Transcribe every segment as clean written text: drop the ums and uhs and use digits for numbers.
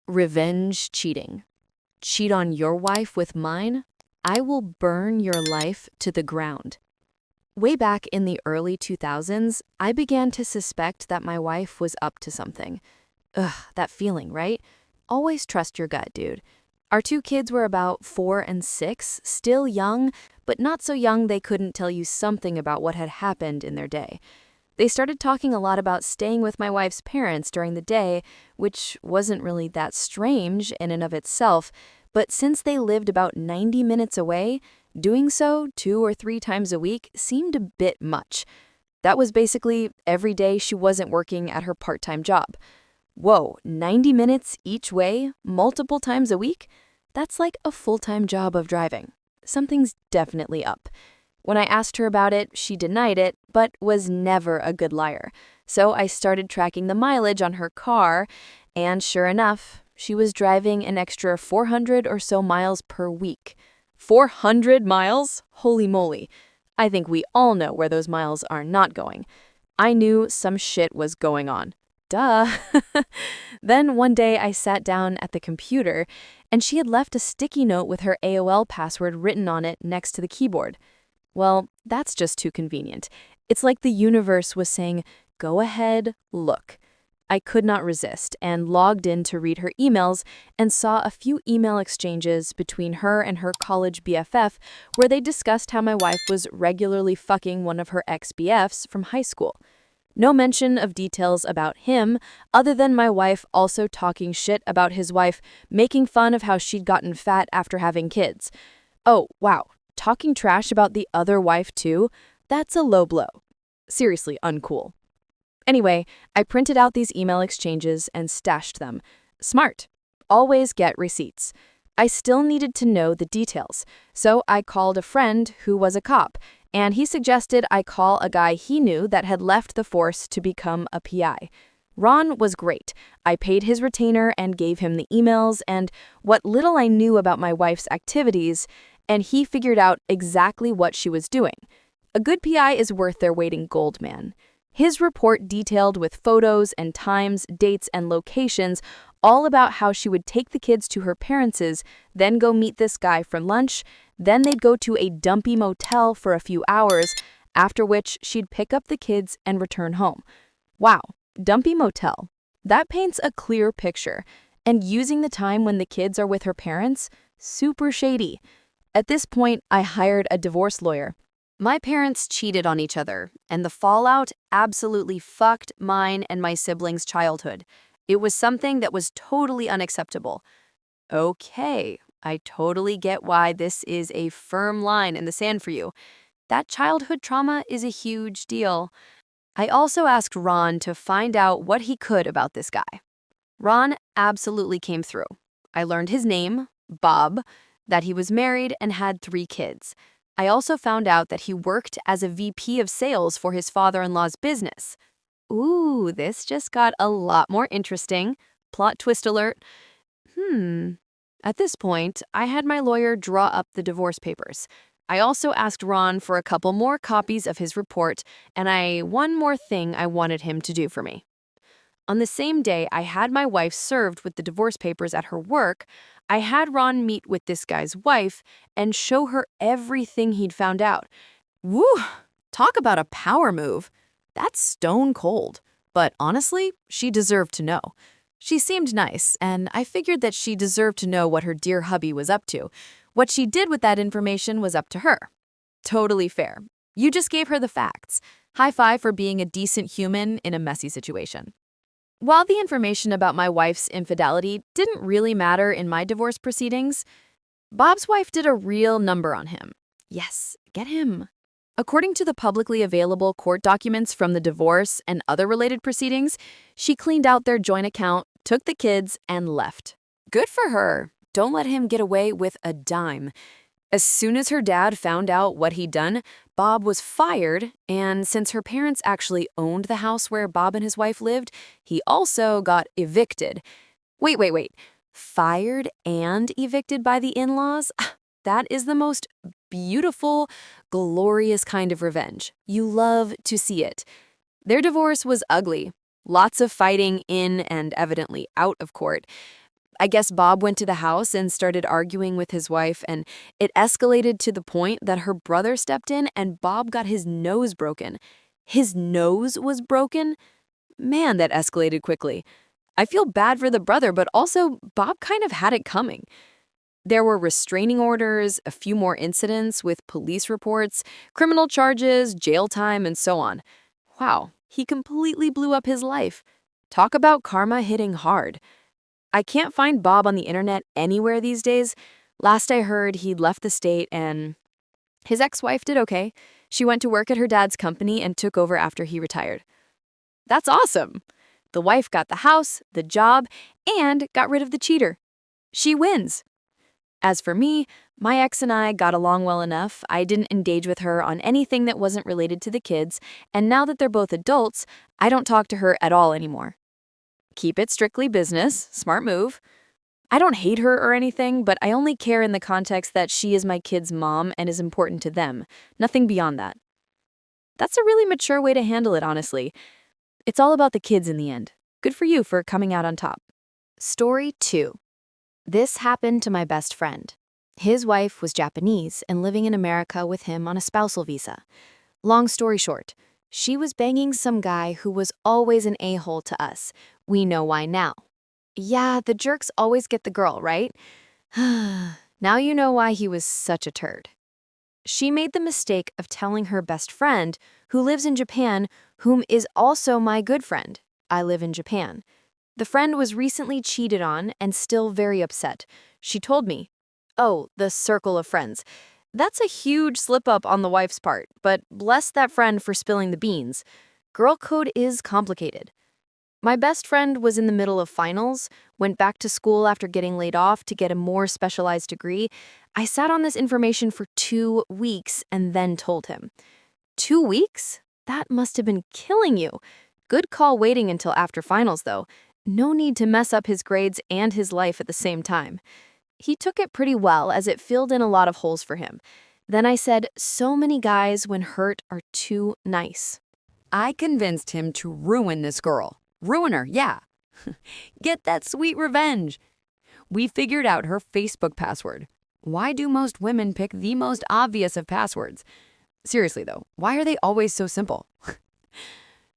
Revenge cheating. Cheat on your wife with mine? I will burn your life to the ground. Way back in the early 2000s, I began to suspect that my wife was up to something. Ugh, that feeling, right? Always trust your gut, dude. Our two kids were about 4 and 6, still young, but not so young they couldn't tell you something about what had happened in their day. They started talking a lot about staying with my wife's parents during the day, which wasn't really that strange in and of itself, but since they lived about 90 minutes away, doing so 2 or 3 times a week seemed a bit much. That was basically every day she wasn't working at her part-time job. Whoa, 90 minutes each way, multiple times a week? That's like a full-time job of driving. Something's definitely up. When I asked her about it, she denied it, but was never a good liar. So I started tracking the mileage on her car, and sure enough, she was driving an extra 400 or so miles per week. 400 miles? Holy moly. I think we all know where those miles are not going. I knew some shit was going on. Duh. Then one day I sat down at the computer, and she had left a sticky note with her AOL password written on it next to the keyboard. Well, that's just too convenient. It's like the universe was saying, go ahead, look. I could not resist and logged in to read her emails and saw a few email exchanges between her and her college BFF where they discussed how my wife was regularly fucking one of her ex-BFs from high school. No mention of details about him, other than my wife also talking shit about his wife, making fun of how she'd gotten fat after having kids. Oh, wow. Talking trash about the other wife too? That's a low blow. Seriously, uncool. Anyway, I printed out these email exchanges and stashed them. Smart. Always get receipts. I still needed to know the details, so I called a friend who was a cop, and he suggested I call a guy he knew that had left the force to become a PI. Ron was great. I paid his retainer and gave him the emails and what little I knew about my wife's activities, and he figured out exactly what she was doing. A good PI is worth their weight in gold, man. His report detailed with photos and times, dates, and locations all about how she would take the kids to her parents', then go meet this guy for lunch, then they'd go to a dumpy motel for a few hours, after which she'd pick up the kids and return home. Wow, dumpy motel. That paints a clear picture. And using the time when the kids are with her parents? Super shady. At this point, I hired a divorce lawyer. My parents cheated on each other, and the fallout absolutely fucked mine and my siblings' childhood. It was something that was totally unacceptable. Okay, I totally get why this is a firm line in the sand for you. That childhood trauma is a huge deal. I also asked Ron to find out what he could about this guy. Ron absolutely came through. I learned his name, Bob, that he was married and had 3 kids. I also found out that he worked as a VP of sales for his father-in-law's business. Ooh, this just got a lot more interesting. Plot twist alert. At this point, I had my lawyer draw up the divorce papers. I also asked Ron for a couple more copies of his report, and one more thing I wanted him to do for me. On the same day I had my wife served with the divorce papers at her work, I had Ron meet with this guy's wife and show her everything he'd found out. Woo! Talk about a power move. That's stone cold. But honestly, she deserved to know. She seemed nice, and I figured that she deserved to know what her dear hubby was up to. What she did with that information was up to her. Totally fair. You just gave her the facts. High five for being a decent human in a messy situation. While the information about my wife's infidelity didn't really matter in my divorce proceedings, Bob's wife did a real number on him. Yes, get him. According to the publicly available court documents from the divorce and other related proceedings, she cleaned out their joint account, took the kids, and left. Good for her. Don't let him get away with a dime. As soon as her dad found out what he'd done, Bob was fired, and since her parents actually owned the house where Bob and his wife lived, he also got evicted. Wait. Fired and evicted by the in-laws? That is the most beautiful, glorious kind of revenge. You love to see it. Their divorce was ugly. Lots of fighting in and evidently out of court. I guess Bob went to the house and started arguing with his wife, and it escalated to the point that her brother stepped in and Bob got his nose broken. His nose was broken? Man, that escalated quickly. I feel bad for the brother, but also Bob kind of had it coming. There were restraining orders, a few more incidents with police reports, criminal charges, jail time, and so on. Wow, he completely blew up his life. Talk about karma hitting hard. I can't find Bob on the internet anywhere these days. Last I heard, he'd left the state and his ex-wife did okay. She went to work at her dad's company and took over after he retired. That's awesome. The wife got the house, the job, and got rid of the cheater. She wins. As for me, my ex and I got along well enough. I didn't engage with her on anything that wasn't related to the kids, and now that they're both adults, I don't talk to her at all anymore. Keep it strictly business, smart move. I don't hate her or anything, but I only care in the context that she is my kids' mom and is important to them, nothing beyond that. That's a really mature way to handle it, honestly. It's all about the kids in the end. Good for you for coming out on top. Story 2. This happened to my best friend. His wife was Japanese and living in America with him on a spousal visa. Long story short, she was banging some guy who was always an a-hole to us. We know why now. Yeah, the jerks always get the girl, right? Now you know why he was such a turd. She made the mistake of telling her best friend, who lives in Japan, whom is also my good friend. I live in Japan. The friend was recently cheated on and still very upset. She told me, "Oh, the circle of friends." That's a huge slip-up on the wife's part, but bless that friend for spilling the beans. Girl code is complicated. My best friend was in the middle of finals, went back to school after getting laid off to get a more specialized degree. I sat on this information for 2 weeks and then told him. 2 weeks? That must have been killing you. Good call waiting until after finals, though. No need to mess up his grades and his life at the same time. He took it pretty well as it filled in a lot of holes for him. Then I said, so many guys when hurt are too nice. I convinced him to ruin this girl. Ruin her, yeah. Get that sweet revenge. We figured out her Facebook password. Why do most women pick the most obvious of passwords? Seriously though, why are they always so simple?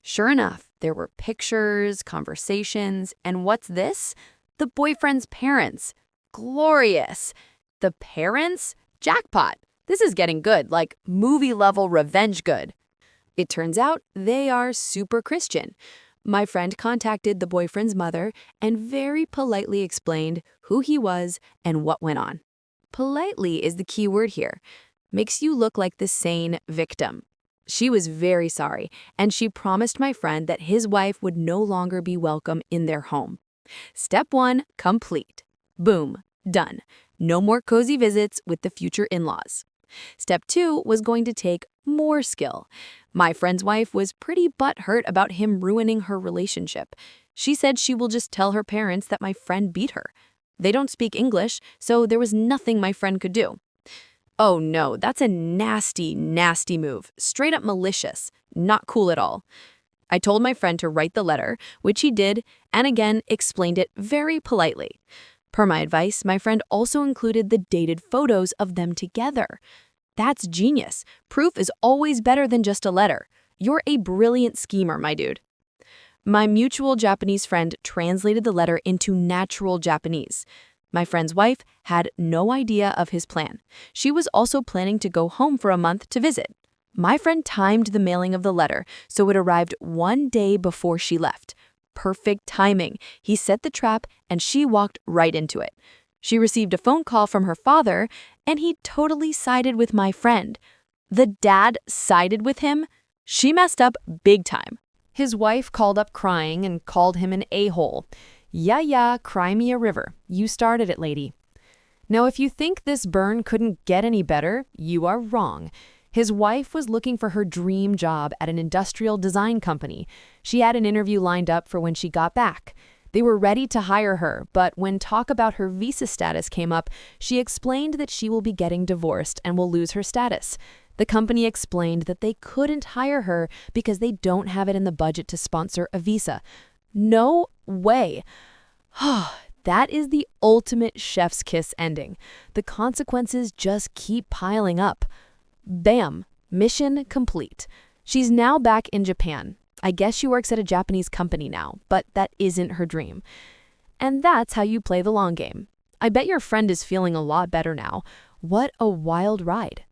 Sure enough, there were pictures, conversations, and what's this? The boyfriend's parents. Glorious. The parents? Jackpot. This is getting good, like movie-level revenge good. It turns out they are super Christian. My friend contacted the boyfriend's mother and very politely explained who he was and what went on. Politely is the key word here. Makes you look like the sane victim. She was very sorry, and she promised my friend that his wife would no longer be welcome in their home. Step 1, complete. Boom, done. No more cozy visits with the future in-laws. Step 2 was going to take more skill. My friend's wife was pretty butthurt about him ruining her relationship. She said she will just tell her parents that my friend beat her. They don't speak English, so there was nothing my friend could do. Oh no, that's a nasty, nasty move. Straight up malicious. Not cool at all. I told my friend to write the letter, which he did, and again explained it very politely. Per my advice, my friend also included the dated photos of them together. That's genius. Proof is always better than just a letter. You're a brilliant schemer, my dude. My mutual Japanese friend translated the letter into natural Japanese. My friend's wife had no idea of his plan. She was also planning to go home for a month to visit. My friend timed the mailing of the letter, so it arrived 1 day before she left. Perfect timing. He set the trap, and she walked right into it. She received a phone call from her father, and he totally sided with my friend. The dad sided with him? She messed up big time. His wife called up crying and called him an a-hole. Yeah, cry me a river. You started it, lady. Now, if you think this burn couldn't get any better, you are wrong. His wife was looking for her dream job at an industrial design company. She had an interview lined up for when she got back. They were ready to hire her, but when talk about her visa status came up, she explained that she will be getting divorced and will lose her status. The company explained that they couldn't hire her because they don't have it in the budget to sponsor a visa. No way. That is the ultimate chef's kiss ending. The consequences just keep piling up. Bam! Mission complete. She's now back in Japan. I guess she works at a Japanese company now, but that isn't her dream. And that's how you play the long game. I bet your friend is feeling a lot better now. What a wild ride.